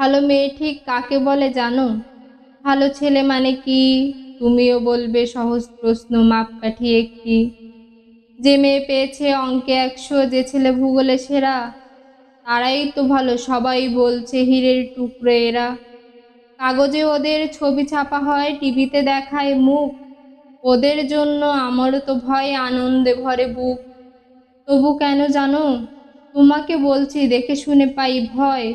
ভালো মেয়ে ঠিক কাকে বলে জানো? ভালো ছেলে মানে কি? তুমিও বলবে সহজ প্রশ্ন, মাপকাঠি একটি। যে মেয়ে পেয়েছে অঙ্কে 100, যে ছেলে ভূগোলে সেরা, তারাই তো ভালো। সবাই বলছে হীরের টুকরো এরা। কাগজে ওদের ছবি ছাপা হয়, টিভিতে দেখায় মুখ। ওদের জন্য আমারও তো ভয়, আনন্দে ভরে বুক। তবু কেন জানো, তোমাকে বলছি দেখে শুনে পাই ভয়।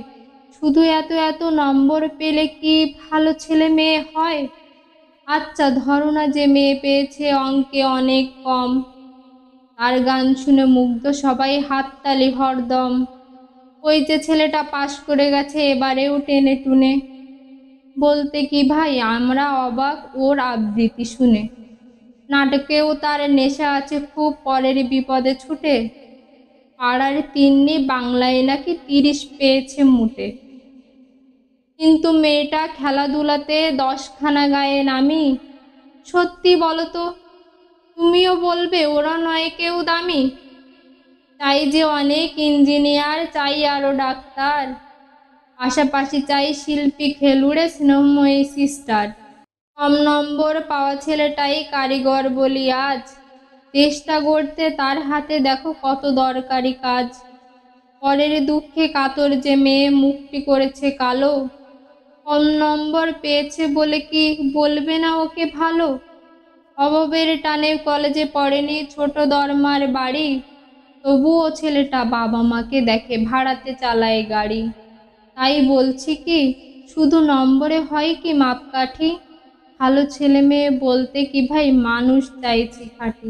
শুধু এত এত নম্বর পেলে কি ভালো ছেলে মেয়ে হয়? আচ্ছা ধরো না, যে মেয়ে পেয়েছে অঙ্কে অনেক কম, তার গান শুনে মুগ্ধ সবাই, হাততালি হরদম। ওই যে ছেলেটা পাশ করে গেছে এবারেও টেনে টুনে, বলতে কি ভাই আমরা অবাক ওর আবৃত্তি শুনে। নাটকেও তার নেশা আছে খুব, পরের বিপদে ছুটে। পাড়ার তিন্নি বাংলায় নাকি 30 পেয়েছে মুটে। কিন্তু মেয়েটা খেলাধুলাতে 10খানা গায়ে নামি। সত্যি বলো তো, তুমিও বলবে ওরা নয় কেউ দামি? চাই যে অনেক ইঞ্জিনিয়ার, চাই আরো ডাক্তার, পাশাপাশি চাই শিল্পী, খেলুড়ে, স্নেহময়ী সিস্টার। কম নম্বর পাওয়া ছেলেটাই কারিগর বলি আজ, চেষ্টা করতে তার হাতে দেখো কত দরকারি কাজ। পরের দুঃখে কাতর যে মেয়ে মুখটি করেছে কালো, কম নম্বর পেয়েছে বলে কি বলবে না ওকে ভালো? অভাবের টানে কলেজে পড়েনি, ছোট দরমার বাড়ি, তবুও ছেলেটা বাবা মাকে দেখে ভাড়াতে চালায় গাড়ি। তাই বলছি কি, শুধু নম্বরে হয় কি মাপকাঠি? ভালো ছেলে মেয়ে বলতে কি ভাই মানুষ চাইছি খাঁটি।